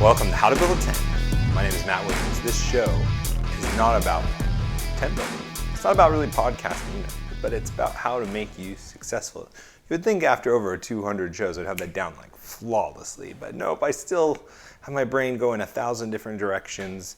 Welcome to How to Build a Tent. My name is Matt Williams. This show is not about tent building. It's not about really podcasting, but it's about how to make you successful. You would think after over 200 shows I'd have that down like flawlessly, but nope, I still have my brain going 1,000 different directions,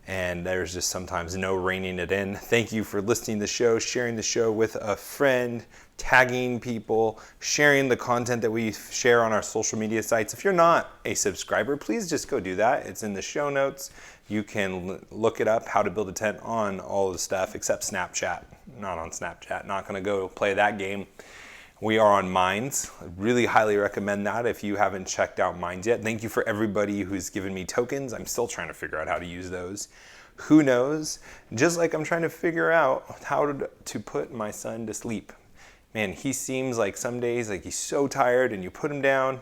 and there's just sometimes no reining it in. Thank you for listening to the show, sharing the show with a friend, tagging people, sharing the content that we share on our social media sites. If you're not a subscriber, please just go do that. It's in the show notes. You can look it up, how to build a tent, on all the stuff except Snapchat. Not on Snapchat, not gonna go play that game. We are on Minds. I really highly recommend that if you haven't checked out Minds yet. Thank you for everybody who's given me tokens. I'm still trying to figure out how to use those. Who knows? Just like I'm trying to figure out how to put my son to sleep. Man, he seems like some days like he's so tired, and you put him down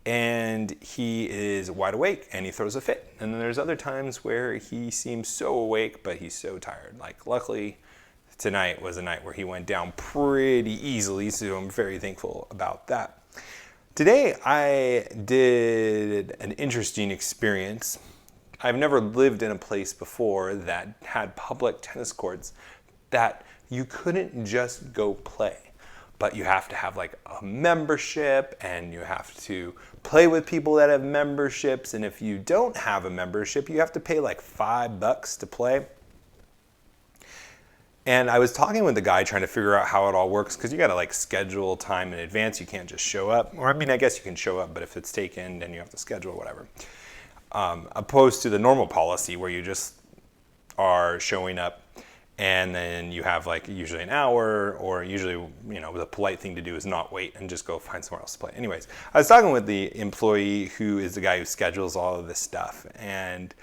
and he is wide awake and he throws a fit. And then there's other times where he seems so awake, but he's so tired. Like luckily tonight was a night where he went down pretty easily, so I'm very thankful about that. Today I did an interesting experience. I've never lived in a place before that had public tennis courts that you couldn't just go play. But you have to have like a membership, and you have to play with people that have memberships. And if you don't have a membership, you have to pay like $5 to play. And I was talking with the guy trying to figure out how it all works, because you got to like schedule time in advance. You can't just show up. Or I mean, I guess you can show up, but if it's taken, then you have to schedule whatever. Opposed to the normal policy where you just are showing up, and then you have like usually an hour, or usually, you know, the polite thing to do is not wait and just go find somewhere else to play. Anyways, I was talking with the employee who is the guy who schedules all of this stuff, and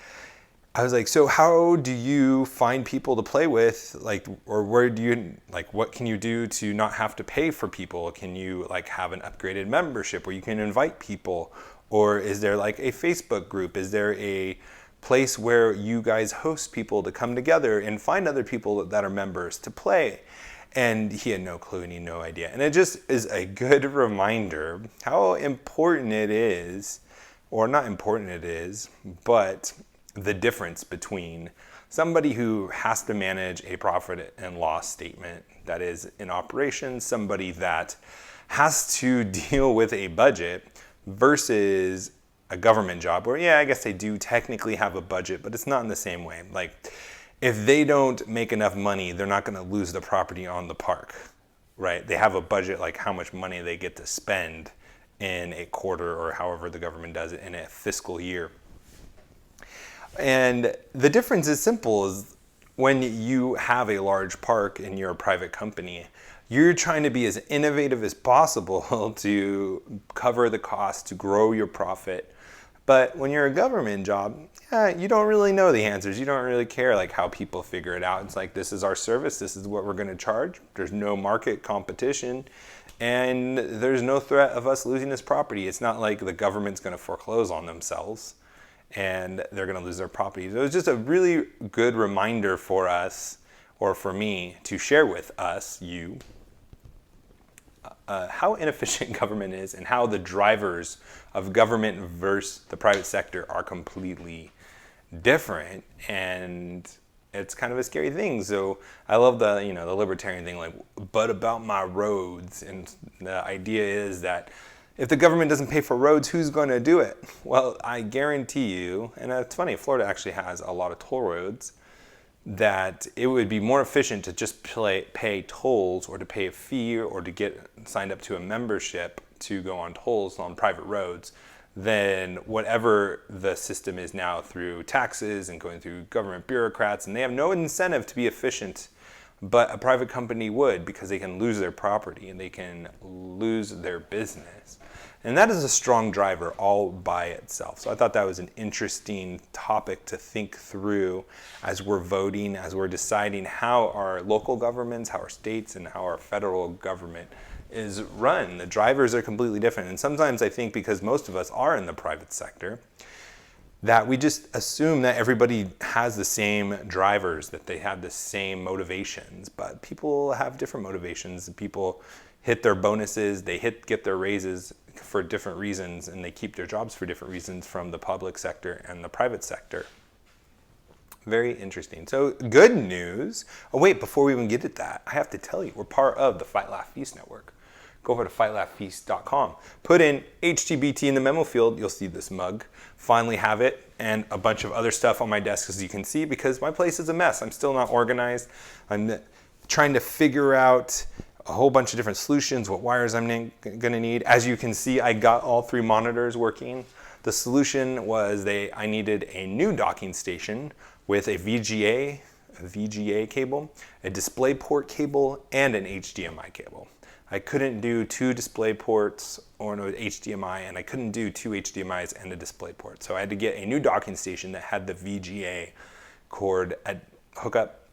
I was like, so how do you find people to play with? Like, or where do you, like, what can you do to not have to pay for people? Can you like have an upgraded membership where you can invite people? Or is there like a Facebook group? Is there a place where you guys host people to come together and find other people that are members to play? And he had no clue and he had no idea. And it just is a good reminder how important it is, or not important it is, but the difference between somebody who has to manage a profit and loss statement that is in operation, somebody that has to deal with a budget, versus a government job where, yeah, I guess they do technically have a budget, but it's not in the same way. Like, if they don't make enough money, they're not going to lose the property on the park, right? They have a budget, like how much money they get to spend in a quarter, or however the government does it in a fiscal year. And the difference is simple: is when you have a large park and you're a private company, you're trying to be as innovative as possible to cover the cost, to grow your profit. But when you're a government job, you don't really know the answers. You don't really care like how people figure it out. It's like, this is our service. This is what we're going to charge. There's no market competition, and there's no threat of us losing this property. It's not like the government's going to foreclose on themselves and they're going to lose their property. So it was just a really good reminder for us, or for me, to share with us, you, how inefficient government is, and how the drivers of government versus the private sector are completely different. And it's kind of a scary thing. So I love the libertarian thing, like, but about my roads. And the idea is that if the government doesn't pay for roads, who's going to do it? Well, I guarantee you, and it's funny, Florida actually has a lot of toll roads, that it would be more efficient to just pay tolls, or to pay a fee, or to get signed up to a membership to go on tolls on private roads, than whatever the system is now through taxes and going through government bureaucrats. And they have no incentive to be efficient, but a private company would, because they can lose their property and they can lose their business. And that is a strong driver all by itself. So I thought that was an interesting topic to think through as we're voting, as we're deciding how our local governments, how our states, and how our federal government is run. The drivers are completely different. And sometimes I think, because most of us are in the private sector, that we just assume that everybody has the same drivers, that they have the same motivations. But people have different motivations. People hit their bonuses, they get their raises for different reasons, and they keep their jobs for different reasons from the public sector and the private sector. Very interesting. So good news. Oh wait, before we even get at that, I have to tell you, we're part of the Fight Laugh Feast network. Go over to fightlaughfeast.com. Put in HtBT in the memo field. You'll see this mug. Finally have it, and a bunch of other stuff on my desk, as you can see, because my place is a mess. I'm still not organized. I'm trying to figure out a whole bunch of different solutions, what wires I'm going to need. As you can see, I got all 3 monitors working. The solution was I needed a new docking station with a VGA cable, a DisplayPort cable, and an HDMI cable. I couldn't do 2 display ports or no HDMI, and I couldn't do 2 HDMIs and a DisplayPort. So I had to get a new docking station that had the VGA cord hookup,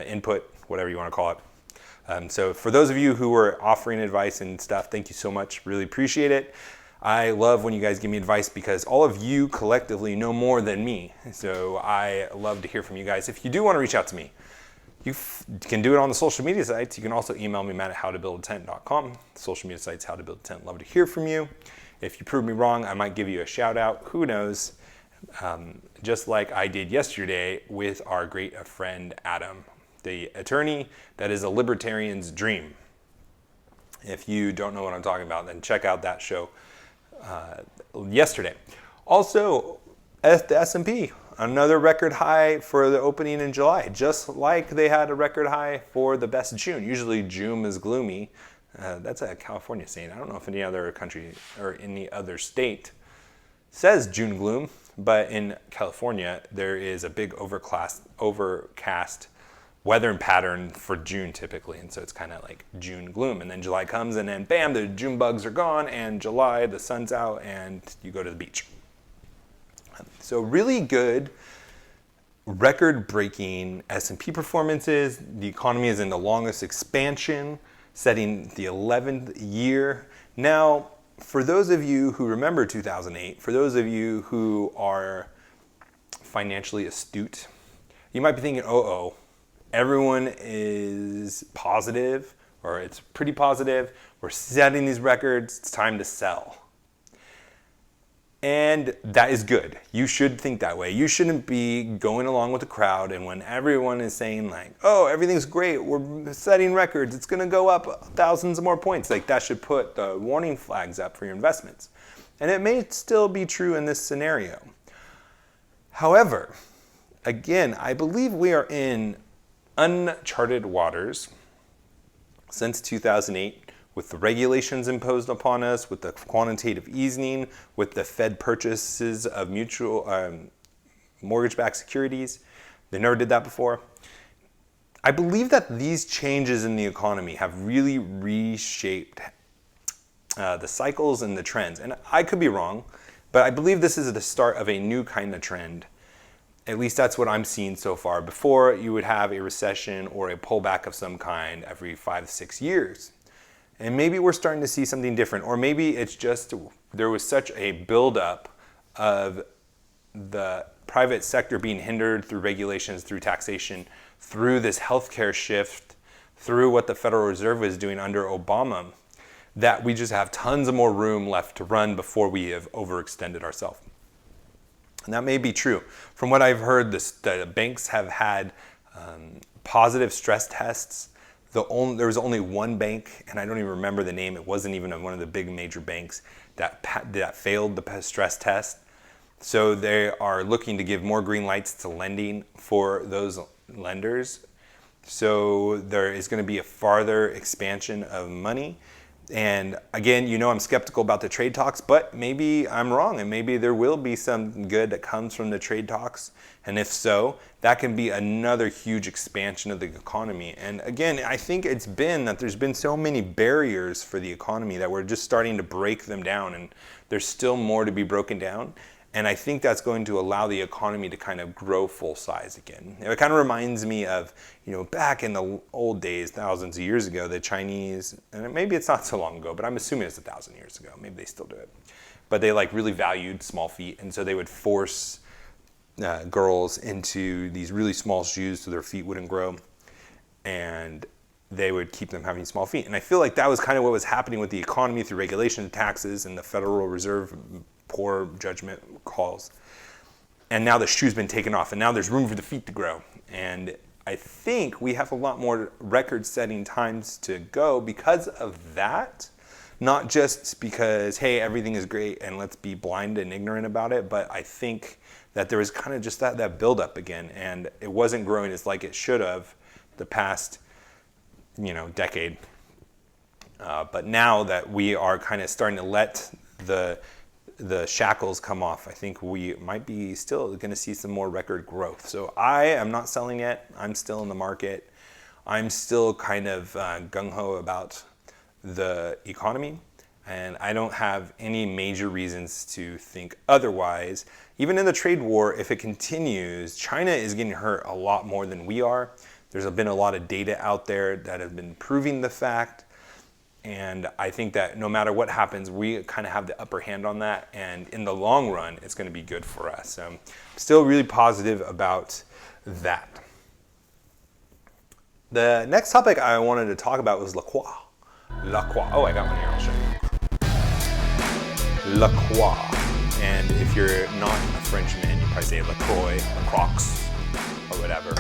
input, whatever you want to call it. So for those of you who were offering advice and stuff, thank you so much. Really appreciate it. I love when you guys give me advice because all of you collectively know more than me. So I love to hear from you guys. If you do want to reach out to me, you can do it on the social media sites. You can also email me, matt@howtobuildatent.com. Social media sites, How to Build a Tent. Love to hear from you. If you prove me wrong, I might give you a shout out. Who knows? Just like I did yesterday with our great friend Adam, the attorney that is a libertarian's dream. If you don't know what I'm talking about, then check out that show yesterday. Also, the S&P, another record high for the opening in July, just like they had a record high for the best June. Usually June is gloomy. That's a California saying. I don't know if any other country or any other state says June gloom, but in California, there is a big overcast weather pattern for June typically, and so it's kind of like June gloom. And then July comes, and then bam, the June bugs are gone, and July, the sun's out, and you go to the beach. So really good, record-breaking S&P performances. The economy is in the longest expansion, setting the 11th year. Now, for those of you who remember 2008, for those of you who are financially astute, you might be thinking, everyone is positive, or it's pretty positive. We're setting these records. It's time to sell. And that is good. You should think that way. You shouldn't be going along with the crowd, and when everyone is saying like, oh, everything's great, we're setting records, it's going to go up thousands of more points, like that should put the warning flags up for your investments. And it may still be true in this scenario. However, again, I believe we are in uncharted waters since 2008. With the regulations imposed upon us, with the quantitative easing, with the Fed purchases of mortgage-backed securities. They never did that before. I believe that these changes in the economy have really reshaped the cycles and the trends. And I could be wrong, but I believe this is the start of a new kind of trend. At least that's what I'm seeing so far. Before, you would have a recession or a pullback of some kind every 5 to 6 years. And maybe we're starting to see something different, or maybe it's just there was such a buildup of the private sector being hindered through regulations, through taxation, through this healthcare shift, through what the Federal Reserve was doing under Obama, that we just have tons of more room left to run before we have overextended ourselves. And that may be true. From what I've heard, the banks have had positive stress tests. There was only one bank, and I don't even remember the name. It wasn't even one of the big major banks that failed the stress test. So they are looking to give more green lights to lending for those lenders. So there is going to be a farther expansion of money. And again, I'm skeptical about the trade talks, but maybe I'm wrong, and maybe there will be some good that comes from the trade talks. And if so, that can be another huge expansion of the economy. And again, I think it's been that there's been so many barriers for the economy that we're just starting to break them down, and there's still more to be broken down. And I think that's going to allow the economy to kind of grow full size again. It kind of reminds me of, back in the old days, thousands of years ago, the Chinese, and maybe it's not so long ago, but I'm assuming it's 1,000 years ago. Maybe they still do it. But they really valued small feet, and so they would force girls into these really small shoes so their feet wouldn't grow. And they would keep them having small feet. And I feel like that was kind of what was happening with the economy through regulation, taxes, and the Federal Reserve poor judgment calls. And now the shoe's been taken off, and now there's room for the feet to grow. And I think we have a lot more record-setting times to go because of that. Not just because, hey, everything is great and let's be blind and ignorant about it, but I think that there was kind of just that buildup again, and it wasn't growing as like it should have the past, decade. But now that we are kind of starting to let the shackles come off, I think we might be still going to see some more record growth. So I am not selling yet. I'm still in the market. I'm still kind of gung-ho about the economy, and I don't have any major reasons to think otherwise. Even in the trade war, if it continues, China is getting hurt a lot more than we are. There's been a lot of data out there that have been proving the fact, and I think that no matter what happens, we kind of have the upper hand on that, and in the long run, it's going to be good for us. So I'm still really positive about that. The next topic I wanted to talk about was Lacroix. Lacroix. Oh, I got one here. I'll show you. Lacroix. And if you're not a Frenchman, you probably say Lacroix, Lacroix, or whatever.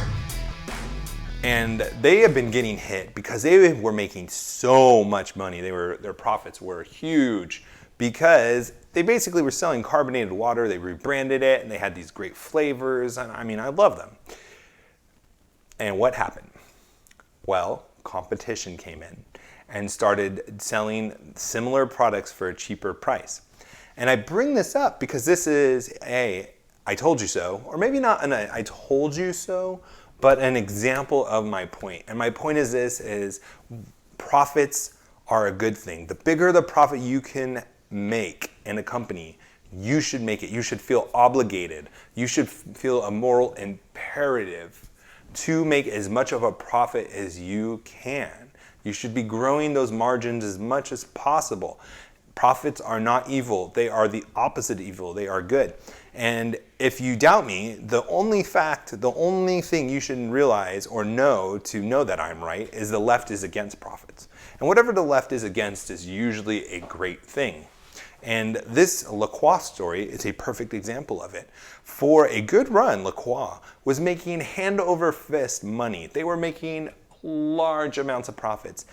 And they have been getting hit because they were making so much money. Their profits were huge because they basically were selling carbonated water. They rebranded it, and they had these great flavors. And I mean, I love them. And what happened? Well, competition came in and started selling similar products for a cheaper price. And I bring this up because this is I told you so, or maybe not an I told you so, but an example of my point. And my point is this, is profits are a good thing. The bigger the profit you can make in a company, you should make it. You should feel obligated. You should feel a moral imperative to make as much of a profit as you can. You should be growing those margins as much as possible. Profits are not evil. They are the opposite of evil. They are good. And if you doubt me, the only thing you should realize or know to know that I'm right is the left is against profits. And whatever the left is against is usually a great thing. And this Lacroix story is a perfect example of it. For a good run, Lacroix was making hand over fist money. They were making large amounts of profits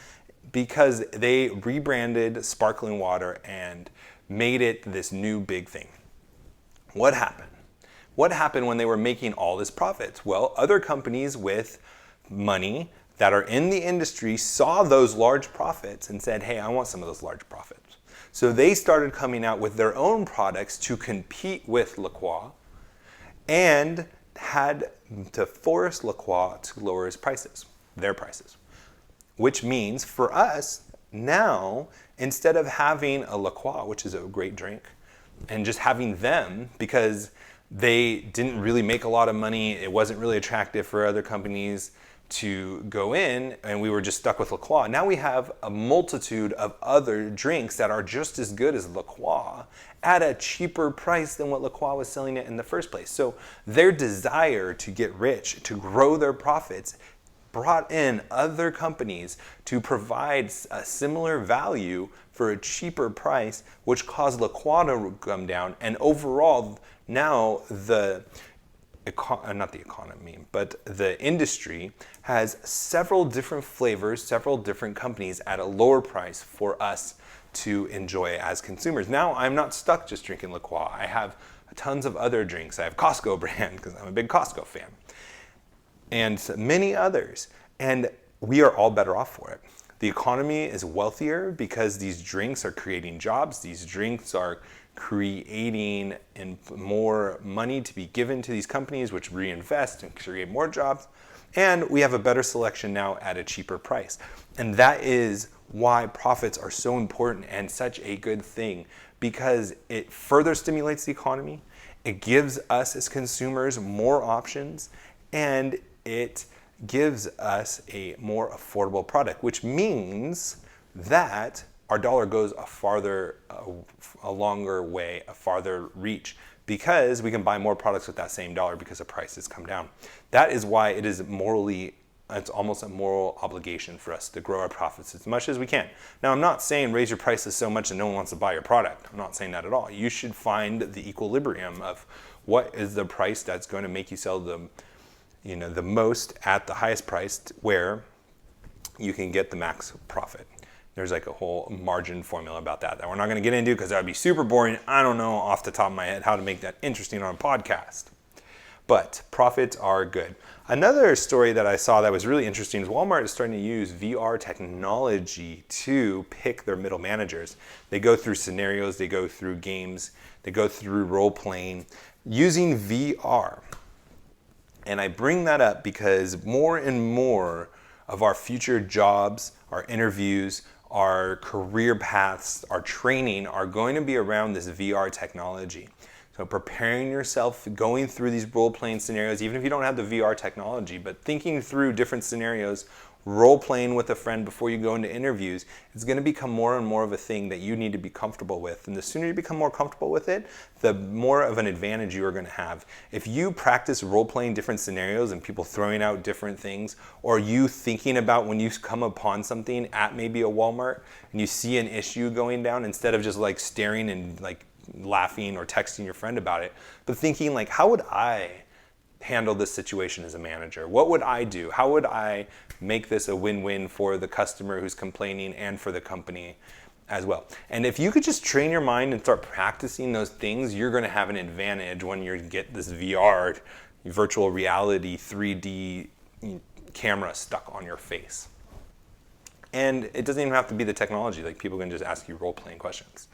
because they rebranded sparkling water and made it this new big thing. What happened? What happened when they were making all this profits? Well, other companies with money that are in the industry saw those large profits and said, hey, I want some of those large profits. So they started coming out with their own products to compete with Lacroix and had to force Lacroix to lower their prices. Which means for us now, instead of having a Lacroix, which is a great drink, and just having them because they didn't really make a lot of money, it wasn't really attractive for other companies to go in, and we were just stuck with Lacroix. Now we have a multitude of other drinks that are just as good as Lacroix at a cheaper price than what Lacroix was selling it in the first place. So their desire to get rich, to grow their profits, brought in other companies to provide a similar value for a cheaper price, which caused Lacroix to come down. And overall, now the industry has several different flavors, several different companies at a lower price for us to enjoy as consumers. Now I'm not stuck just drinking Lacroix. I have tons of other drinks. I have Costco brand because I'm a big Costco fan, and many others. And we are all better off for it. The economy is wealthier because these drinks are creating jobs. These drinks are creating more money to be given to these companies, which reinvest and create more jobs. And we have a better selection now at a cheaper price. And that is why profits are so important and such a good thing, because it further stimulates the economy. It gives us as consumers more options, and it gives us a more affordable product, which means that our dollar goes a longer way, a farther reach, because we can buy more products with that same dollar because the prices come down. That is why it is morally it's almost a moral obligation for us to grow our profits as much as we can. Now, I'm not saying raise your prices so much that no one wants to buy your product. I'm not saying that at all. You should find the equilibrium of what is the price that's going to make you sell the most at the highest price, where you can get the max profit. There's like a whole margin formula about that we're not going to get into because that would be super boring. I don't know off the top of my head how to make that interesting on a podcast. But profits are good. Another story that I saw that was really interesting is Walmart is starting to use VR technology to pick their middle managers. They go through scenarios, they go through games, they go through role playing using VR. And I bring that up because more and more of our future jobs, our interviews, our career paths, our training are going to be around this VR technology. So preparing yourself, going through these role-playing scenarios, even if you don't have the VR technology, but thinking through different scenarios, role-playing with a friend before you go into interviews, it's going to become more and more of a thing that you need to be comfortable with. And the sooner you become more comfortable with it, the more of an advantage you are going to have. If you practice role-playing different scenarios and people throwing out different things, or you thinking about when you come upon something at maybe a Walmart and you see an issue going down, instead of just like staring and like laughing or texting your friend about it, but thinking like, how would I handle this situation as a manager? What would I do? How would I make this a win-win for the customer who's complaining and for the company as well? And if you could just train your mind and start practicing those things, you're going to have an advantage when you get this VR, virtual reality, 3D camera stuck on your face. And it doesn't even have to be the technology. Like, people can just ask you role-playing questions.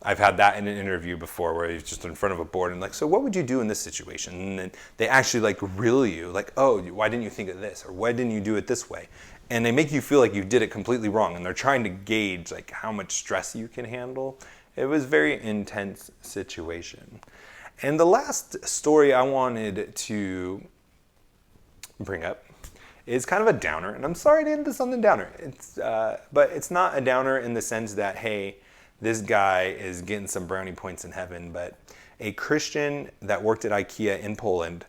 I've had that in an interview before where he's just in front of a board and like, so what would you do in this situation? And then they actually like grill you, like, oh, why didn't you think of this? Or why didn't you do it this way? And they make you feel like you did it completely wrong. And they're trying to gauge like how much stress you can handle. It was a very intense situation. And the last story I wanted to bring up is kind of a downer. And I'm sorry to end this on the downer. But it's not a downer in the sense that, hey, this guy is getting some brownie points in heaven, but a Christian that worked at IKEA in Poland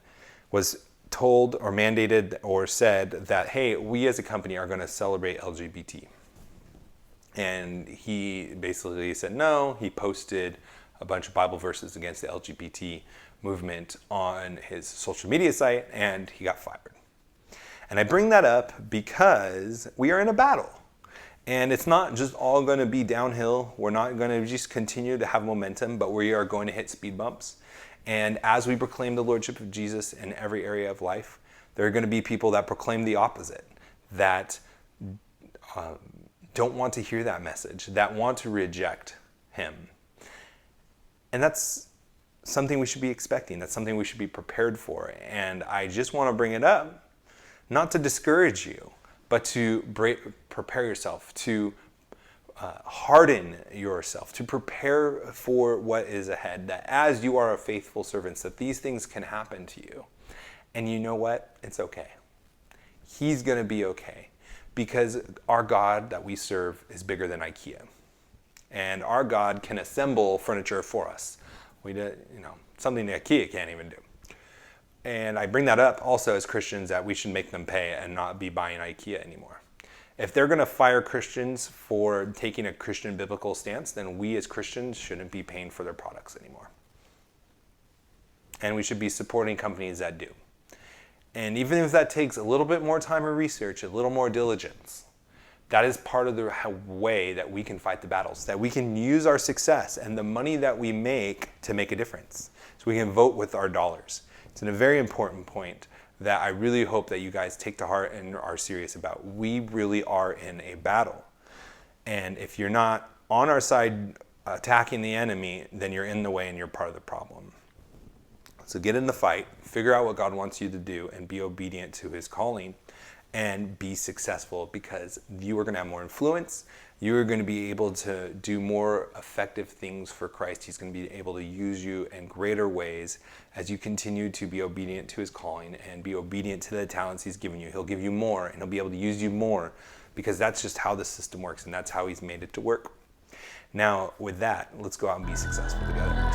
was told or mandated or said that, hey, we as a company are going to celebrate LGBT. And he basically said no. He posted a bunch of Bible verses against the LGBT movement on his social media site, and he got fired. And I bring that up because we are in a battle. And it's not just all going to be downhill. We're not going to just continue to have momentum, but we are going to hit speed bumps. And as we proclaim the Lordship of Jesus in every area of life, there are going to be people that proclaim the opposite, that don't want to hear that message, that want to reject him. And that's something we should be expecting. That's something we should be prepared for. And I just want to bring it up, not to discourage you, but to prepare yourself, to harden yourself, to prepare for what is ahead, that as you are a faithful servant, that these things can happen to you. And you know what? It's okay. He's going to be okay, because our God that we serve is bigger than IKEA. And our God can assemble furniture for us. Something that IKEA can't even do. And I bring that up also as Christians, that we should make them pay and not be buying IKEA anymore. If they're going to fire Christians for taking a Christian biblical stance, then we as Christians shouldn't be paying for their products anymore. And we should be supporting companies that do. And even if that takes a little bit more time or research, a little more diligence, that is part of the way that we can fight the battles, that we can use our success and the money that we make to make a difference. So we can vote with our dollars. It's a very important point that I really hope that you guys take to heart and are serious about. We really are in a battle. And if you're not on our side attacking the enemy, then you're in the way and you're part of the problem. So get in the fight, figure out what God wants you to do, and be obedient to his calling, and be successful, because you are going to have more influence. You are going to be able to do more effective things for Christ. He's going to be able to use you in greater ways as you continue to be obedient to his calling and be obedient to the talents he's given you. He'll give you more, and he'll be able to use you more, because that's just how the system works, and that's how he's made it to work. Now, with that, let's go out and be successful together.